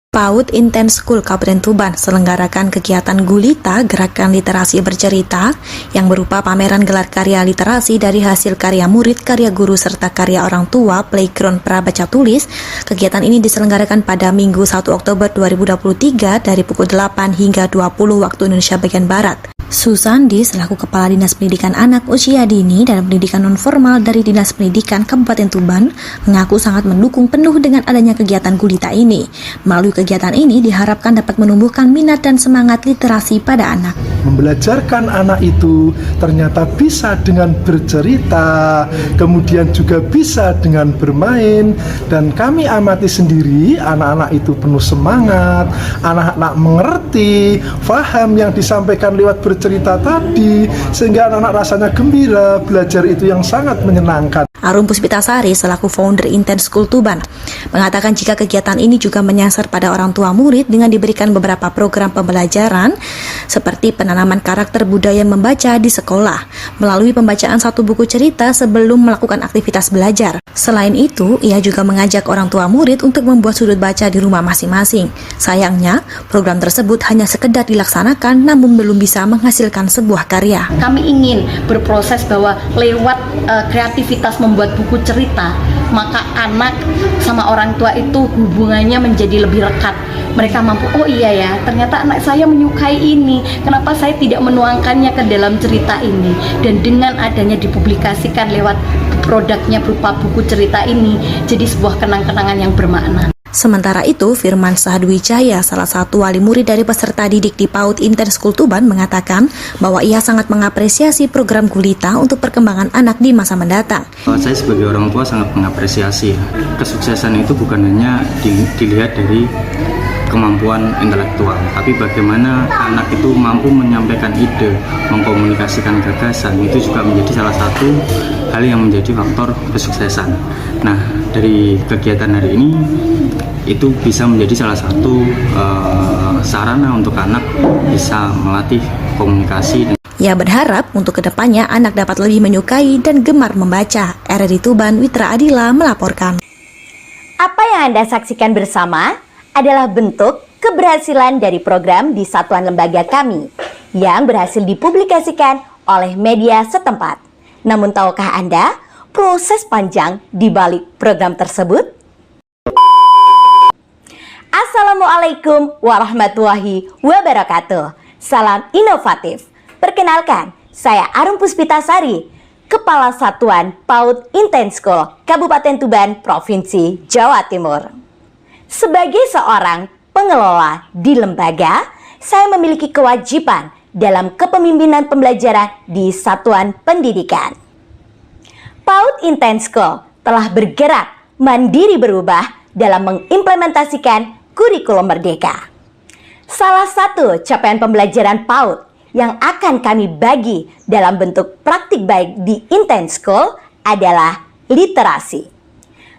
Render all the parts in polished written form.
PAUD Intens School Kabupaten Tuban selenggarakan kegiatan Gulita Gerakan Literasi Bercerita yang berupa pameran gelar karya literasi dari hasil karya murid, karya guru, serta karya orang tua Playground Prabaca Tulis. Kegiatan ini diselenggarakan pada Minggu 1 Oktober 2023 dari pukul 8 hingga 20 waktu Indonesia bagian Barat. Susandi selaku Kepala Dinas Pendidikan Anak Usia Dini dan Pendidikan Nonformal dari Dinas Pendidikan Kabupaten Tuban mengaku sangat mendukung penuh dengan adanya kegiatan Gulita ini. Melalui kegiatan ini diharapkan dapat menumbuhkan minat dan semangat literasi pada anak. Membelajarkan anak itu ternyata bisa dengan bercerita, kemudian juga bisa dengan bermain, dan kami amati sendiri anak-anak itu penuh semangat, anak-anak mengerti, paham yang disampaikan lewat bercerita tadi, sehingga anak-anak rasanya gembira, belajar itu yang sangat menyenangkan. Arum Puspitasari selaku founder Intens School Tuban mengatakan jika kegiatan ini juga menyasar pada orang tua murid dengan diberikan beberapa program pembelajaran seperti penanaman karakter budaya membaca di sekolah melalui pembacaan satu buku cerita sebelum melakukan aktivitas belajar. Selain itu, ia juga mengajak orang tua murid untuk membuat sudut baca di rumah masing-masing. Sayangnya, program tersebut hanya sekedar dilaksanakan namun belum bisa menghasilkan sebuah karya. Kami ingin berproses bahwa lewat kreativitas membuat buku cerita, maka anak sama orang tua itu hubungannya menjadi lebih lekat. Mereka mampu, oh iya ya, ternyata anak saya menyukai ini, kenapa saya tidak menuangkannya ke dalam cerita ini. Dan dengan adanya dipublikasikan lewat produknya berupa buku cerita ini, jadi sebuah kenang-kenangan yang bermakna. Sementara itu, Firman Sahadwijaya, salah satu wali murid dari peserta didik di PAUD Intens School Tuban, mengatakan bahwa ia sangat mengapresiasi program Gulita untuk perkembangan anak di masa mendatang. Saya sebagai orang tua sangat mengapresiasi. Kesuksesan itu bukan hanya dilihat dari kemampuan intelektual, tapi bagaimana anak itu mampu menyampaikan ide, mengkomunikasikan gagasan, itu juga menjadi salah satu hal yang menjadi faktor kesuksesan. Nah, dari kegiatan hari ini itu bisa menjadi salah satu sarana untuk anak bisa melatih komunikasi. Ia berharap untuk kedepannya anak dapat lebih menyukai dan gemar membaca. RRI Tuban, Witra Adila melaporkan. Apa yang Anda saksikan bersama adalah bentuk keberhasilan dari program di satuan lembaga kami yang berhasil dipublikasikan oleh media setempat. Namun tahukah Anda proses panjang di balik program tersebut? Assalamualaikum warahmatullahi wabarakatuh. Salam inovatif. Perkenalkan, saya Arum Puspitasari, Kepala Satuan PAUD Intens School Kabupaten Tuban, Provinsi Jawa Timur. Sebagai seorang pengelola di lembaga, saya memiliki kewajiban dalam kepemimpinan pembelajaran di satuan pendidikan. PAUD Intens School telah bergerak mandiri berubah dalam mengimplementasikan kurikulum merdeka. Salah satu capaian pembelajaran PAUD yang akan kami bagi dalam bentuk praktik baik di Intens School adalah literasi.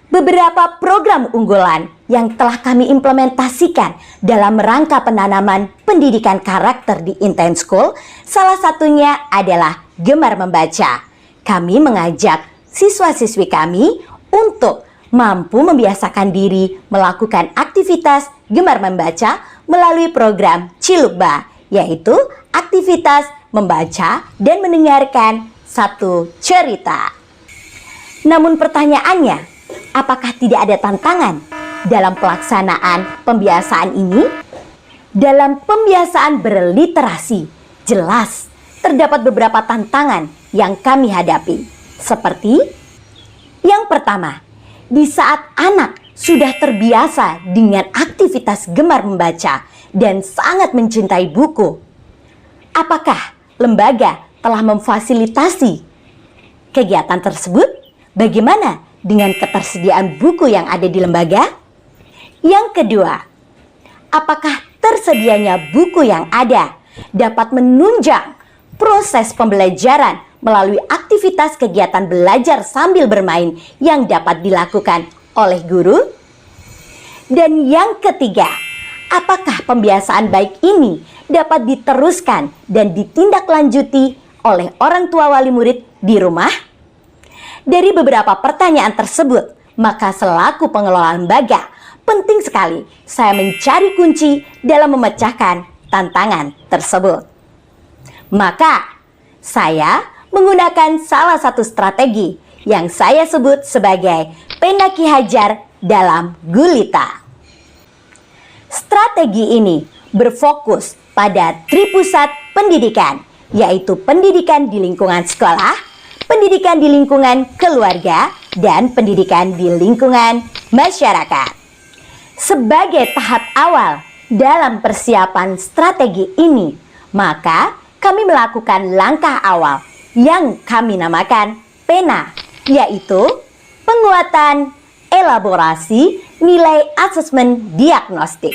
Beberapa program unggulan yang telah kami implementasikan dalam rangka penanaman pendidikan karakter di Intens School, salah satunya adalah gemar membaca. Kami mengajak siswa-siswi kami untuk mampu membiasakan diri melakukan aktivitas gemar membaca melalui program Cilukba, yaitu aktivitas membaca dan mendengarkan satu cerita. Namun pertanyaannya, apakah tidak ada tantangan dalam pelaksanaan pembiasaan ini? Dalam pembiasaan berliterasi, jelas terdapat beberapa tantangan yang kami hadapi. Seperti yang pertama, di saat anak sudah terbiasa dengan aktivitas gemar membaca dan sangat mencintai buku, apakah lembaga telah memfasilitasi kegiatan tersebut? Bagaimana dengan ketersediaan buku yang ada di lembaga? Yang kedua, apakah tersedianya buku yang ada dapat menunjang proses pembelajaran melalui aktivitas kegiatan belajar sambil bermain yang dapat dilakukan oleh guru? Dan yang ketiga, apakah pembiasaan baik ini dapat diteruskan dan ditindaklanjuti oleh orang tua wali murid di rumah? Dari beberapa pertanyaan tersebut, maka selaku pengelola lembaga, penting sekali saya mencari kunci dalam memecahkan tantangan tersebut. Maka, saya menggunakan salah satu strategi yang saya sebut sebagai pena Ki Hajar dalam gulita. Strategi ini berfokus pada tripusat pendidikan, yaitu pendidikan di lingkungan sekolah, pendidikan di lingkungan keluarga, dan pendidikan di lingkungan masyarakat. Sebagai tahap awal dalam persiapan strategi ini, maka kami melakukan langkah awal yang kami namakan pena, yaitu penguatan elaborasi nilai asesmen diagnostik.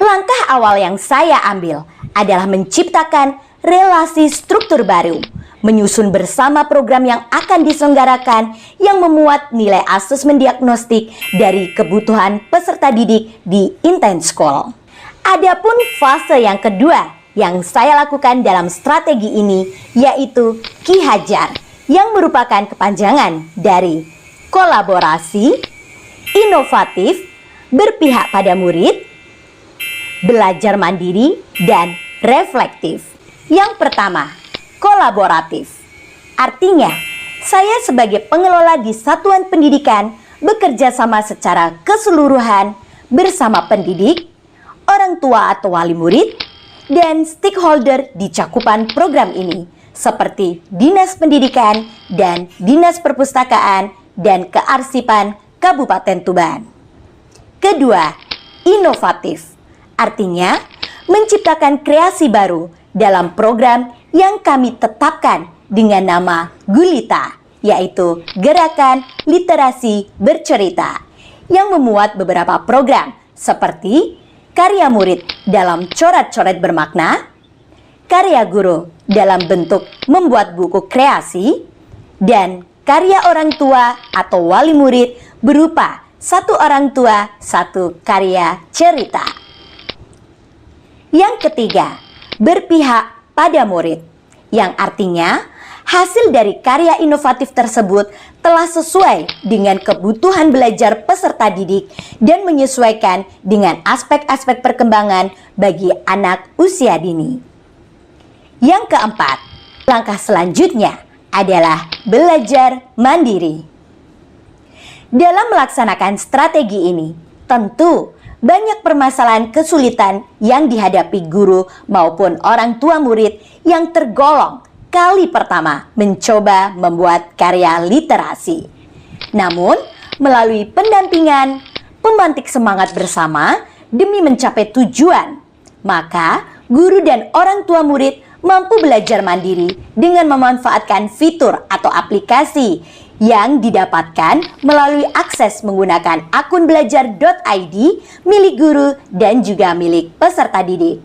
Langkah awal yang saya ambil adalah menciptakan relasi struktur baru, menyusun bersama program yang akan diselenggarakan yang memuat nilai asesmen diagnostik dari kebutuhan peserta didik di Intense School. Adapun fase yang kedua yang saya lakukan dalam strategi ini yaitu Ki Hajar, yang merupakan kepanjangan dari kolaborasi, inovatif, berpihak pada murid, belajar mandiri, dan reflektif. Yang pertama, kolaboratif. Artinya, saya sebagai pengelola di satuan pendidikan bekerja sama secara keseluruhan bersama pendidik, orang tua atau wali murid, dan stakeholder di cakupan program ini, seperti Dinas Pendidikan dan Dinas Perpustakaan dan Kearsipan Kabupaten Tuban. Kedua, inovatif. Artinya, menciptakan kreasi baru dalam program yang kami tetapkan dengan nama Gulita, yaitu Gerakan Literasi Bercerita, yang memuat beberapa program seperti karya murid dalam coret-coret bermakna, karya guru dalam bentuk membuat buku kreasi, dan karya orang tua atau wali murid berupa satu orang tua, satu karya cerita. Yang ketiga, berpihak pada murid, yang artinya hasil dari karya inovatif tersebut telah sesuai dengan kebutuhan belajar peserta didik dan menyesuaikan dengan aspek-aspek perkembangan bagi anak usia dini. Yang keempat, langkah selanjutnya adalah belajar mandiri. Dalam melaksanakan strategi ini, tentu banyak permasalahan kesulitan yang dihadapi guru maupun orang tua murid yang tergolong kali pertama mencoba membuat karya literasi. Namun, melalui pendampingan, pemantik semangat bersama demi mencapai tujuan, maka guru dan orang tua murid mampu belajar mandiri dengan memanfaatkan fitur atau aplikasi yang didapatkan melalui akses menggunakan akun belajar.id milik guru dan juga milik peserta didik.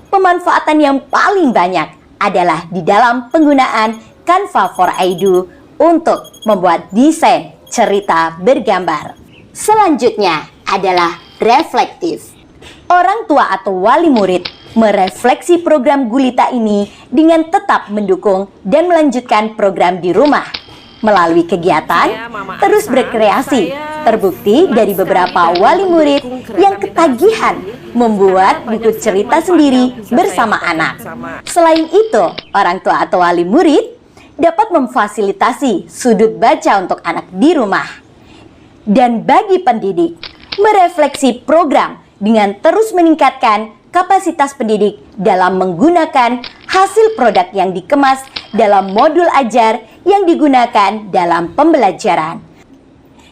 Pemanfaatan yang paling banyak adalah di dalam penggunaan Canva for Edu untuk membuat desain cerita bergambar. Selanjutnya adalah reflektif. Orang tua atau wali murid merefleksi program Gulita ini dengan tetap mendukung dan melanjutkan program di rumah. Melalui kegiatan, terus berkreasi, terbukti dari beberapa wali murid yang ketagihan membuat buku cerita sendiri bersama anak. Selain itu, orang tua atau wali murid dapat memfasilitasi sudut baca untuk anak di rumah. Dan bagi pendidik, merefleksi program dengan terus meningkatkan kapasitas pendidik dalam menggunakan hasil produk yang dikemas dalam modul ajar yang digunakan dalam pembelajaran.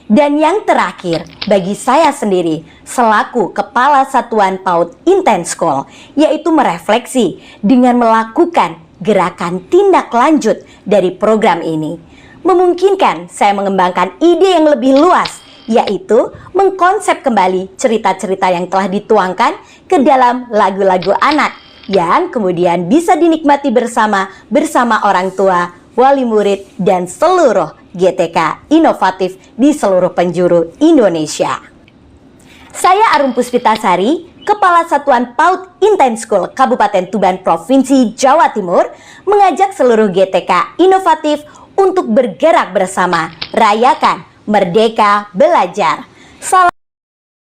Dan yang terakhir, bagi saya sendiri selaku Kepala Satuan PAUD Intense School, yaitu merefleksi dengan melakukan gerakan tindak lanjut dari program ini. Memungkinkan saya mengembangkan ide yang lebih luas, yaitu mengkonsep kembali cerita-cerita yang telah dituangkan ke dalam lagu-lagu anak yang kemudian bisa dinikmati bersama orang tua, wali murid, dan seluruh GTK inovatif di seluruh penjuru Indonesia. Saya Arum Puspitasari, Kepala Satuan PAUD Intense School Kabupaten Tuban Provinsi Jawa Timur, mengajak seluruh GTK inovatif untuk bergerak bersama, rayakan Merdeka Belajar. Salam